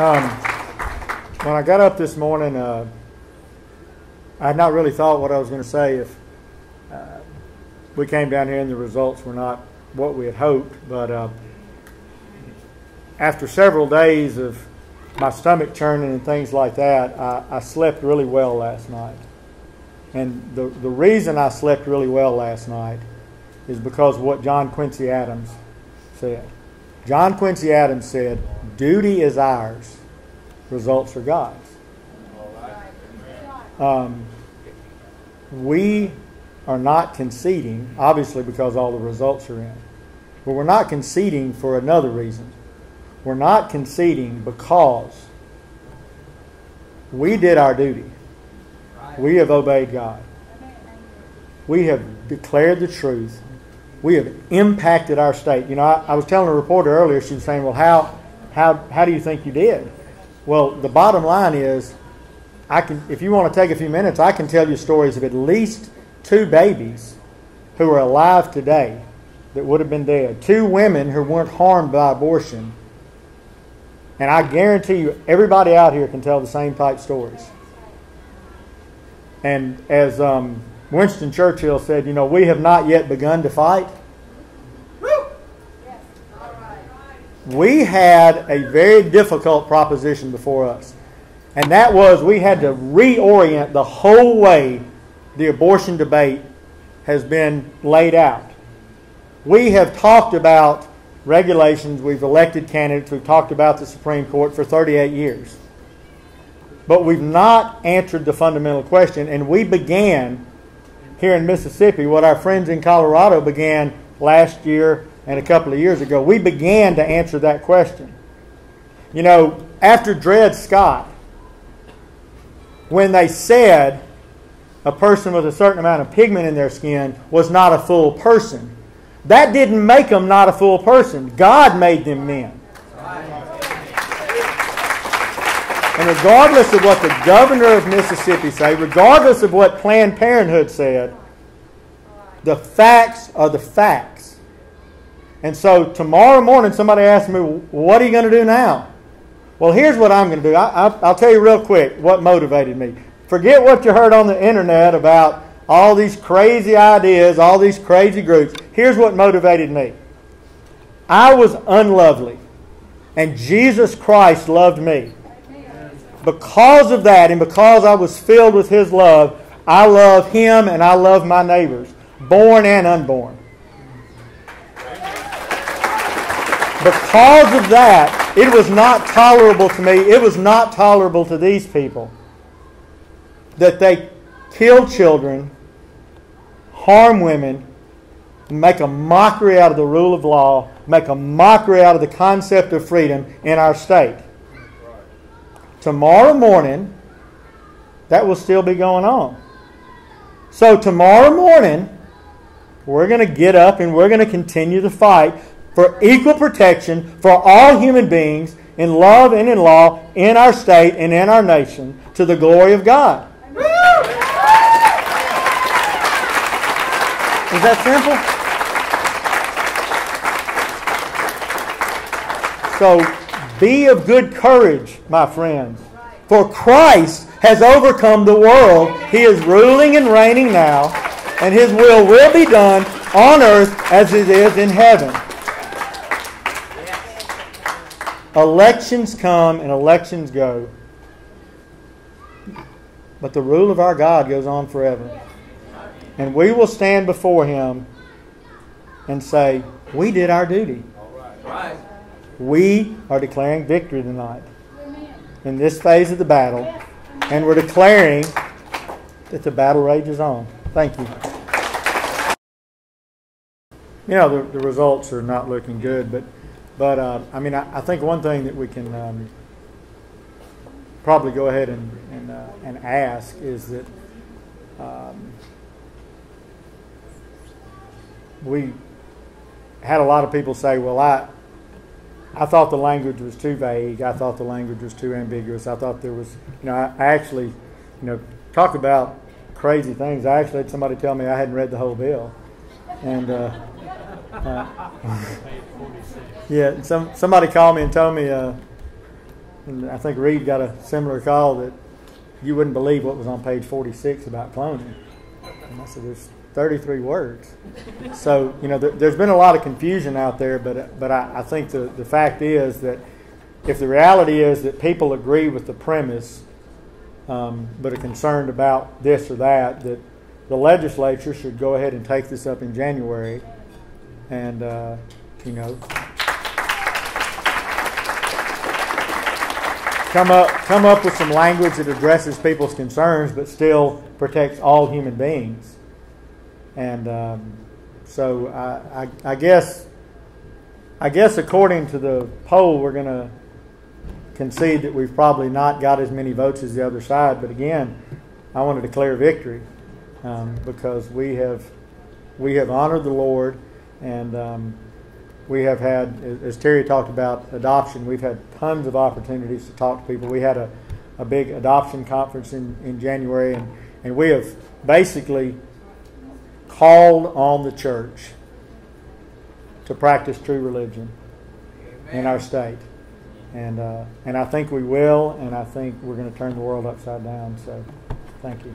When I got up this morning, I had not really thought what I was going to say if we came down here and the results were not what we had hoped. But after several days of my stomach churning and things like that, I slept really well last night. And the reason I slept really well last night is because of what John Quincy Adams said. John Quincy Adams said, "Duty is ours, results are God's." We are not conceding, obviously because all the results are in. But we're not conceding for another reason. We're not conceding because we did our duty. We have obeyed God. We have declared the truth. We have impacted our state. You know, I was telling a reporter earlier, she was saying, well, how do you think you did? Well, the bottom line is, if you want to take a few minutes, I can tell you stories of at least 2 babies who are alive today that would have been dead. 2 women who weren't harmed by abortion. And I guarantee you, everybody out here can tell the same type stories. And as Winston Churchill said, you know, we have not yet begun to fight. We had a very difficult proposition before us. And that was we had to reorient the whole way the abortion debate has been laid out. We have talked about regulations, we've elected candidates, we've talked about the Supreme Court for 38 years. But we've not answered the fundamental question, and we began here in Mississippi what our friends in Colorado began last year and a couple of years ago. We began to answer that question. You know, after Dred Scott, when they said a person with a certain amount of pigment in their skin was not a full person, that didn't make them not a full person. God made them men. And regardless of what the governor of Mississippi said, regardless of what Planned Parenthood said, the facts are the facts. And so tomorrow morning somebody asked me, well, what are you going to do now? Well, here's what I'm going to do. I'll tell you real quick what motivated me. Forget what you heard on the internet about all these crazy ideas, all these crazy groups. Here's what motivated me. I was unlovely, and Jesus Christ loved me. Because of that, and because I was filled with His love, I love Him and I love my neighbors, born and unborn. Because of that, it was not tolerable to me, it was not tolerable to these people that they kill children, harm women, make a mockery out of the rule of law, make a mockery out of the concept of freedom in our state. Tomorrow morning, that will still be going on. So tomorrow morning, we're going to get up and we're going to continue the fight for equal protection for all human beings in love and in law in our state and in our nation to the glory of God. Is that simple? So be of good courage, my friends. For Christ has overcome the world. He is ruling and reigning now, and His will be done on earth as it is in heaven. Elections come and elections go. But the rule of our God goes on forever. And we will stand before Him and say, we did our duty. We are declaring victory tonight in this phase of the battle. And we're declaring that the battle rages on. Thank you. You know, the results are not looking good, but I mean, I think one thing that we can probably go ahead and ask is that we had a lot of people say, well, I thought the language was too vague. I thought the language was too ambiguous. I thought there was, you know, I actually, you know, talk about crazy things. I actually had somebody tell me I hadn't read the whole bill. And yeah, somebody called me and told me And I think Reed got a similar call that you wouldn't believe what was on page 46 about cloning. And I said, there's 33 words. So, there's been a lot of confusion out there, but I think the fact is that if the reality is that people agree with the premise, but are concerned about this or that the legislature should go ahead and take this up in January and, come up with some language that addresses people's concerns but still protects all human beings. And so I guess according to the poll, we're going to concede that we've probably not got as many votes as the other side. But again, I want to declare victory because we have honored the Lord, and we have had, as Terry talked about adoption, we've had tons of opportunities to talk to people. We had a big adoption conference in January, and we have basically called on the church to practice true religion in our state. And I think we will, and I think we're going to turn the world upside down. So thank you.